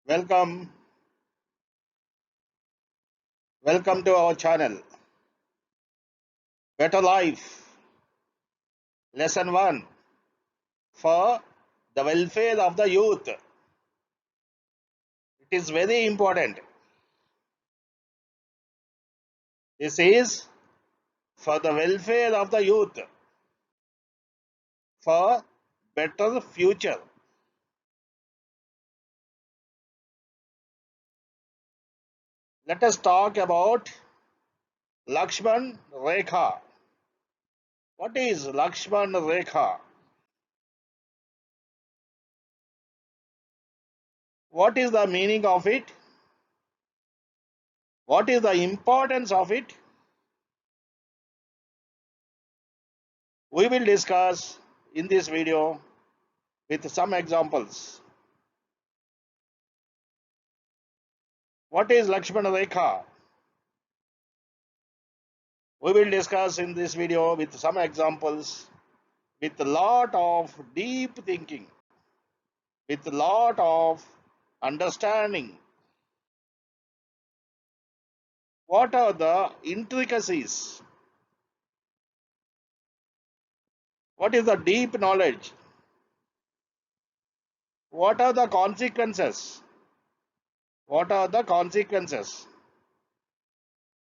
Welcome, welcome to our channel. Better Life, Lesson 1 for the welfare of the youth. It is very important. This is for the welfare of the youth, for better future. Let us talk about Lakshman Rekha. What is Lakshman Rekha? What is the meaning of it? What is the importance of it? We will discuss in this video with some examples. What is Lakshman Rekha? We will discuss in this video with some examples, with a lot of deep thinking, with a lot of understanding. What are the intricacies? What is the deep knowledge? What are the consequences? What are the consequences?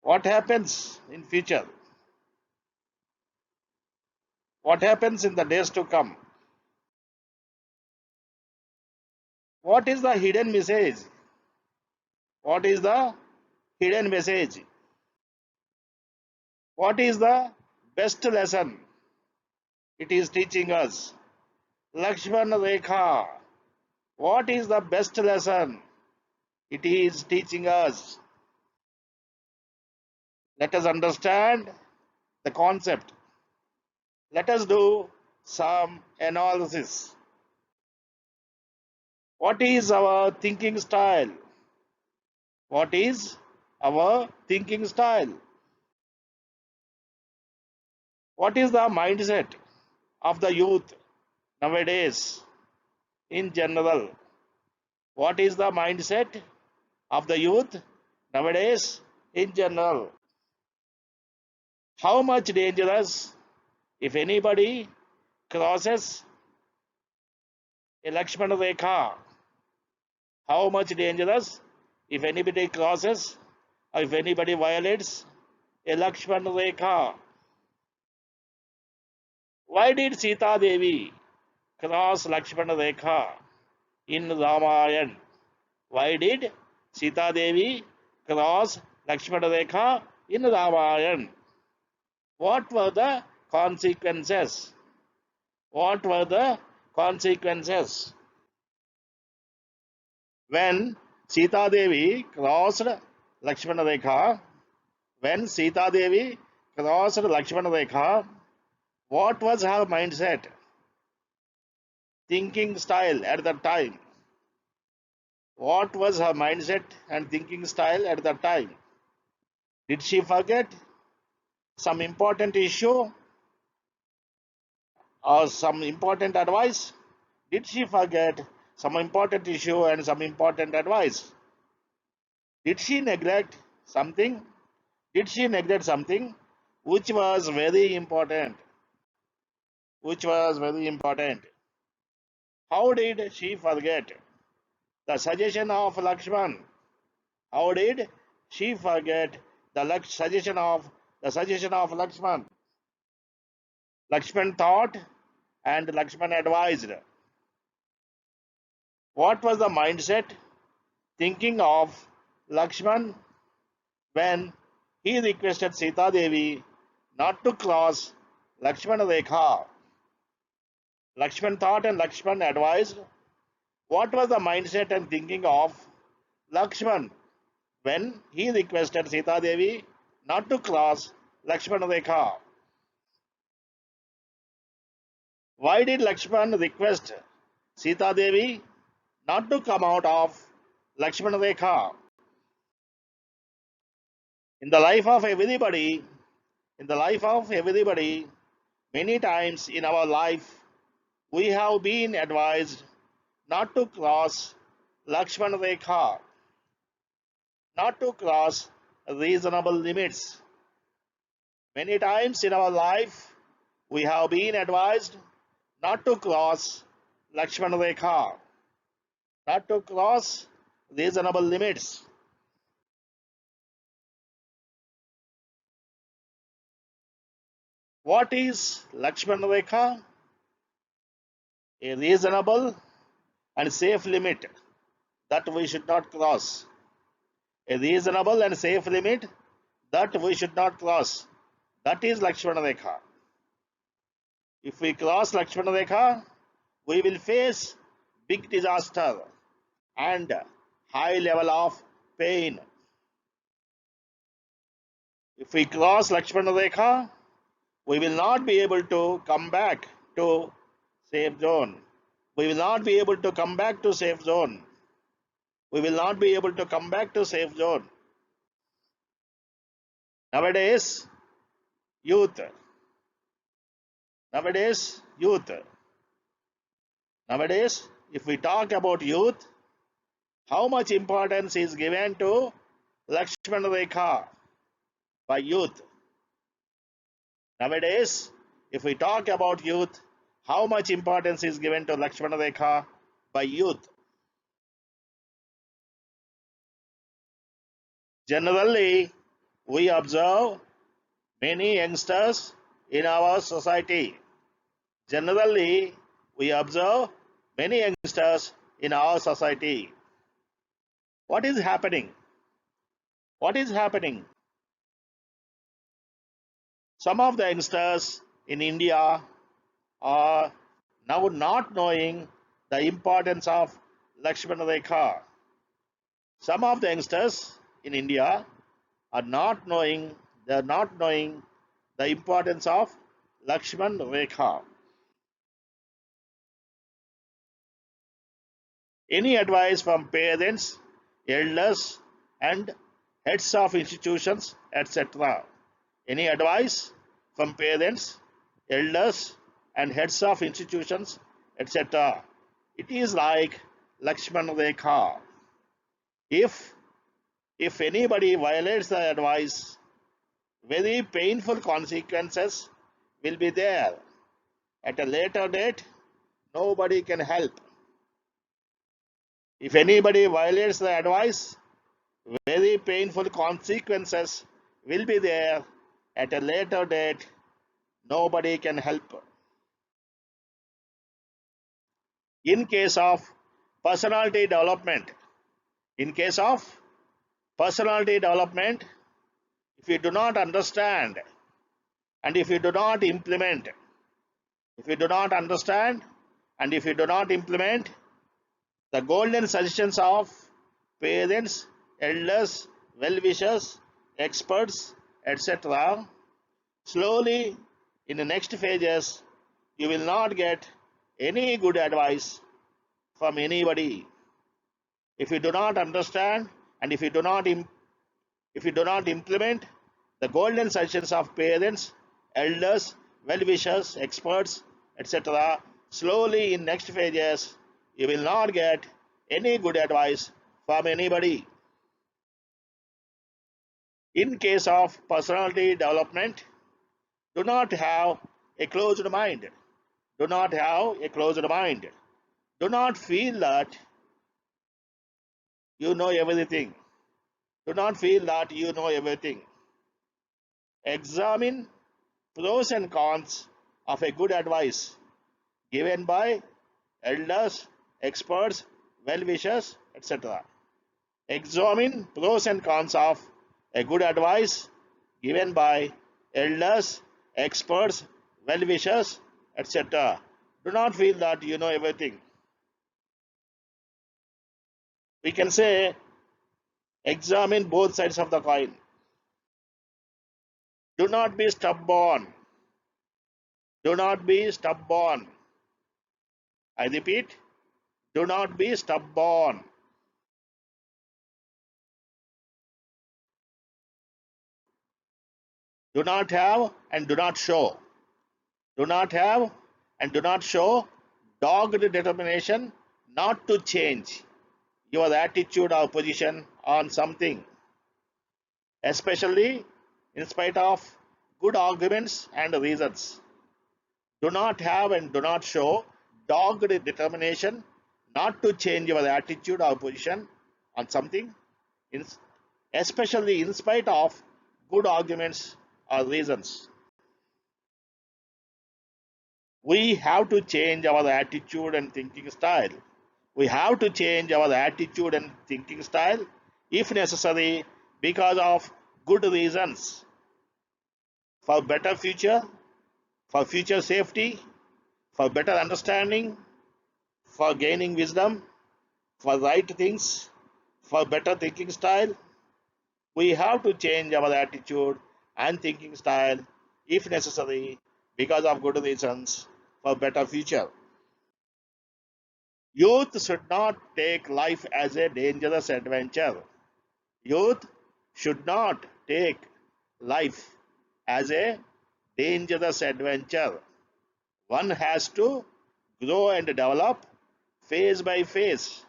What happens in future? What happens in the days to come? What is the hidden message? What is the hidden message? What is the best lesson it is teaching us? Lakshman Rekha. What is the best lesson it is teaching us? Let us understand the concept. Let us do some analysis. What is our thinking style? What is our thinking style? What is the mindset of the youth nowadays in general? What is the mindset of the youth nowadays in general? How much dangerous if anybody crosses a Lakshman Rekha? How much dangerous if anybody crosses or if anybody violates a Lakshman Rekha? Why did Sita Devi cross Lakshman Rekha in Ramayana? Why did Sita Devi cross Lakshman Rekha in Ramayana? What were the consequences? What were the consequences? When Sita Devi crossed Lakshman Rekha, when Sita Devi crossed Lakshman Rekha, what was her mindset, thinking style at that time? What was her mindset and thinking style at that time? Did she forget some important issue or some important advice? Did she forget some important issue and some important advice? Did she neglect something? Did she neglect something which was very important? Which was very important. How did she forget the suggestion of Lakshman? How did she forget the suggestion of Lakshman? Lakshman thought and Lakshman advised. What was the mindset, thinking of Lakshman when he requested Sita Devi not to cross Lakshman Rekha? Lakshman thought and Lakshman advised. What was the mindset and thinking of Lakshman when he requested Sita Devi not to cross Lakshman Rekha? Why did Lakshman request Sita Devi not to come out of Lakshman Rekha? In the life of everybody, in the life of everybody, many times in our life, we have been advised not to cross Lakshman Rekha, not to cross reasonable limits. Many times in our life, we have been advised not to cross Lakshman Rekha, not to cross reasonable limits. What is Lakshman Rekha? A reasonable and safe limit that we should not cross. A reasonable and safe limit that we should not cross. That is Lakshman Rekha. If we cross Lakshman Rekha, we will face big disaster and high level of pain. If we cross Lakshman Rekha, we will not be able to come back to safe zone. We will not be able to come back to safe zone. We will not be able to come back to safe zone. Nowadays, youth. Nowadays, youth. Nowadays, if we talk about youth, how much importance is given to Lakshman Rekha by youth? Nowadays, if we talk about youth, how much importance is given to Lakshman Rekha by youth? Generally, we observe many youngsters in our society. Generally, we observe many youngsters in our society. What is happening? What is happening? Some of the youngsters in India are now not knowing the importance of Lakshman Rekha. Some of the youngsters in India are not knowing, they are not knowing the importance of Lakshman Rekha. Any advice from parents, elders, and heads of institutions, etc. Any advice from parents, elders, and heads of institutions, etc. It is like Lakshman Rekha. If anybody violates the advice, very painful consequences will be there. At a later date, nobody can help. If anybody violates the advice, very painful consequences will be there. At a later date, nobody can help. In case of personality development, in case of personality development, if you do not understand and if you do not implement, if you do not understand and if you do not implement the golden suggestions of parents, elders, well-wishers, experts, etc., slowly in the next phases, you will not get any good advice from anybody. If you do not understand and if you do not implement the golden suggestions of parents, elders, well-wishers, experts, etc., slowly in next phases, you will not get any good advice from anybody. In case of personality development, do not have a closed mind. Do not have a closed mind. Do not feel that you know everything. Do not feel that you know everything. Examine pros and cons of a good advice given by elders, experts, well-wishers, etc. Examine pros and cons of a good advice given by elders, experts, well-wishers, etc. Do not feel that you know everything. We can say examine both sides of the coin. Do not be stubborn. Do not be stubborn. I repeat, do not be stubborn. Do not have and do not show. Do not have and do not show dogged determination not to change. your attitude or position on something, especially in spite of good arguments and reasons. Do not have and do not show dogged determination not to change your attitude or position on something, especially in spite of good arguments or reasons. We have to change our attitude and thinking style. We have to change our attitude and thinking style if necessary because of good reasons, for better future, for future safety, for better understanding, for gaining wisdom, for right things, for better thinking style. We have to change our attitude and thinking style if necessary because of good reasons for better future. Youth should not take life as a dangerous adventure. Youth should not take life as a dangerous adventure. One has to grow and develop phase by phase,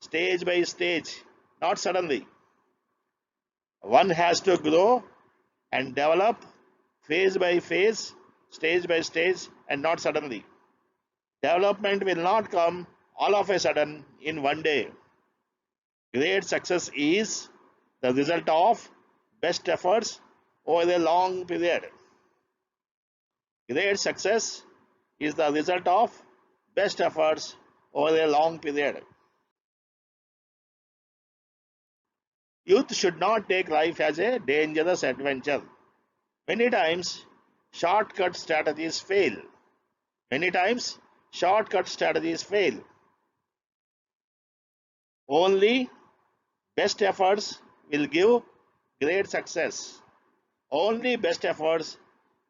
stage by stage, not suddenly. One has to grow and develop phase by phase, stage by stage, and not suddenly. Development will not come all of a sudden in one day. Great success is the result of best efforts over a long period. Great success is the result of best efforts over a long period. Youth should not take life as a dangerous adventure. Many times, shortcut strategies fail. Many times, shortcut strategies fail. Only best efforts will give great success. Only best efforts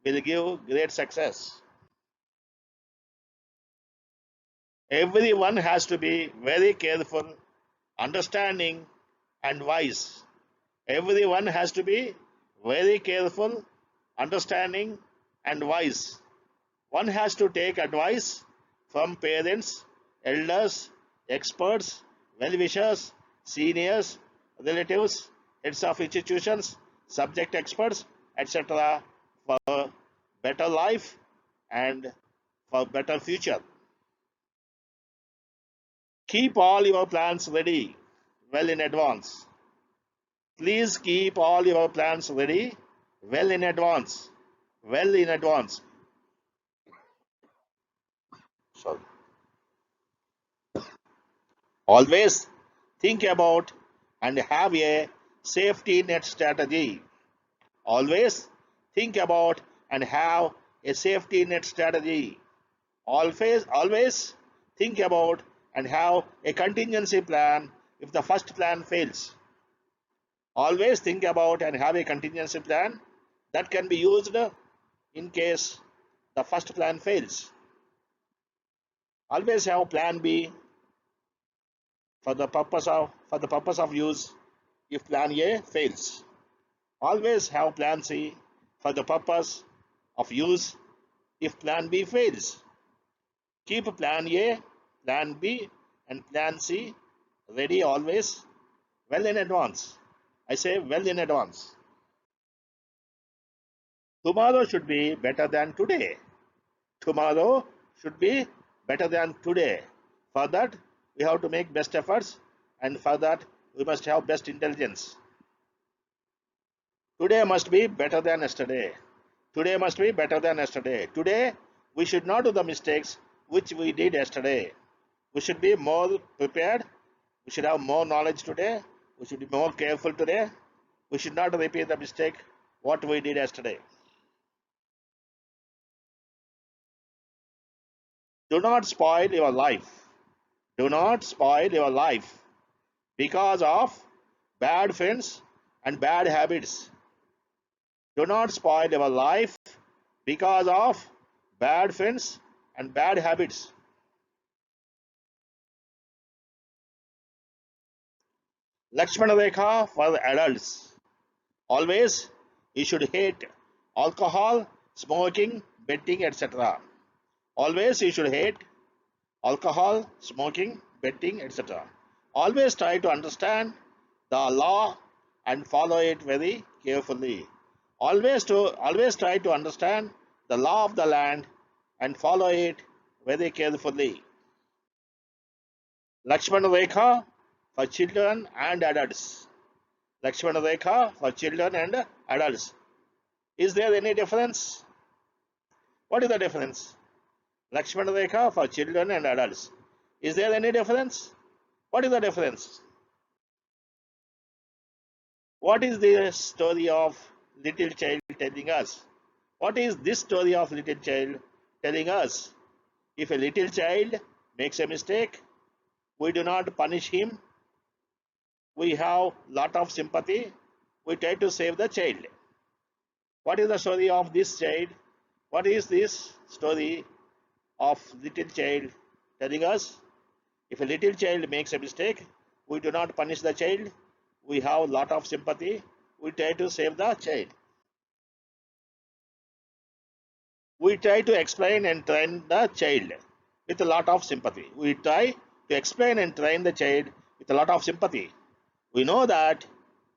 will give great success. Everyone has to be very careful, understanding, and wise. Everyone has to be very careful, understanding, and wise. One has to take advice from parents, elders, experts, well wishers, seniors, relatives, heads of institutions, subject experts, etc., for better life and for better future. Keep all your plans ready well in advance. Please keep all your plans ready well in advance. Well in advance. Sorry. Always think about and have a safety net strategy. Always think about and have a safety net strategy. Always think about and have a contingency plan if the first plan fails. Always think about and have a contingency plan that can be used in case the first plan fails. Always have plan B for the purpose of use if plan A fails. Always have plan C for the purpose of use if plan B fails. Keep plan A, plan B, and plan C ready always well in advance. I say well in advance. Tomorrow should be better than today. Tomorrow should be better than today. For that, we have to make best efforts, and for that, we must have best intelligence. Today must be better than yesterday. Today must be better than yesterday. Today, we should not do the mistakes which we did yesterday. We should be more prepared. We should have more knowledge today. We should be more careful today. We should not repeat the mistake what we did yesterday. Do not spoil your life. Do not spoil your life because of bad friends and bad habits. Do not spoil your life because of bad friends and bad habits. Lakshman Rekha for adults. Always you should hate alcohol, smoking, betting, etc. Always you should hate alcohol, smoking, betting, etc. Always try to understand the law and follow it very carefully. Always try to understand the law of the land and follow it very carefully. Lakshman Rekha for children and adults. Lakshman Rekha for children and adults. Is there any difference? What is the difference? Lakshman Rekha for children and adults. Is there any difference? What is the difference? What is the story of little child telling us? What is this story of little child telling us? If a little child makes a mistake, we do not punish him. We have lot of sympathy. We try to save the child. What is the story of this child? What is this story of little child telling us? If a little child makes a mistake, we do not punish the child. We have lot of sympathy. We try to save the child. We try to explain and train the child with a lot of sympathy. We try to explain and train the child with a lot of sympathy. We know that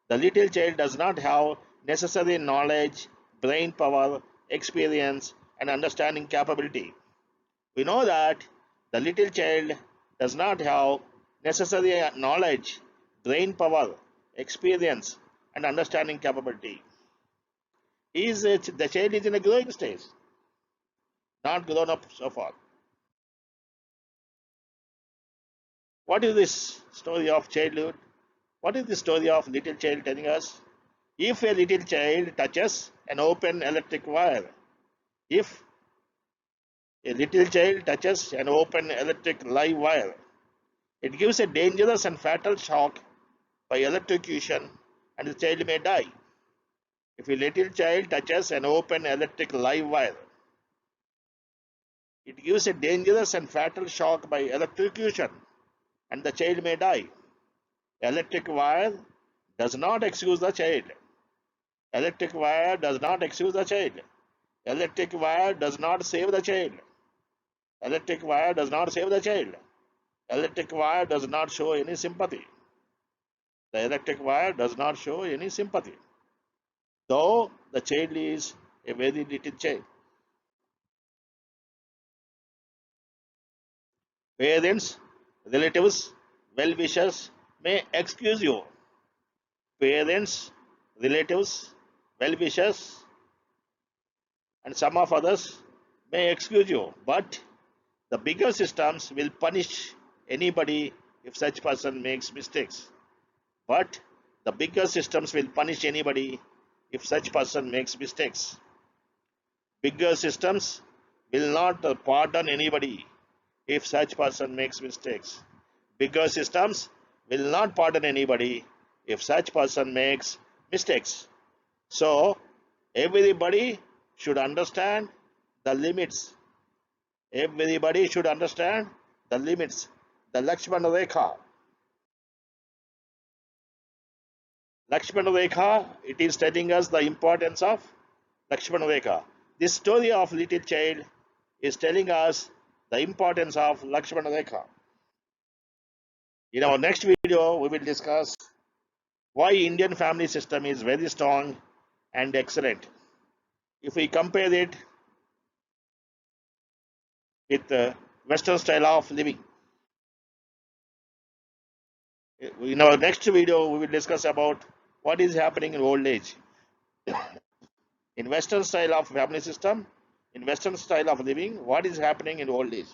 the little child does not have necessary knowledge, brain power, experience, and understanding capability. We know that the little child does not have necessary knowledge, brain power, experience, and understanding capability. The child is in a growing stage, not grown up so far. What is this story of childhood? What is the story of little child telling us? If a little child touches an open electric wire, if a little child touches an open electric live wire, it gives a dangerous and fatal shock by electrocution and the child may die. If a little child touches an open electric live wire, it gives a dangerous and fatal shock by electrocution and the child may die. Electric wire does not excuse the child. Electric wire does not excuse the child. Electric wire does not save the child. Electric wire does not save the child. Electric wire does not show any sympathy. The electric wire does not show any sympathy, though the child is a very little child. Parents, relatives, well-wishers may excuse you. Parents, relatives, well-wishers, and some of others may excuse you, but the bigger systems will punish anybody if such person makes mistakes. But the bigger systems will punish anybody if such person makes mistakes. Bigger systems will not pardon anybody if such person makes mistakes. Bigger systems will not pardon anybody if such person makes mistakes. So everybody should understand the limits. Everybody should understand the limits. The Lakshman Rekha. Lakshman Rekha, it is telling us the importance of Lakshman Rekha. This story of little child is telling us the importance of Lakshman Rekha. In our next video, we will discuss why Indian family system is very strong and excellent. If we compare it with the Western style of living. In our next video, we will discuss about what is happening in old age. In Western style of family system, in Western style of living, what is happening in old age.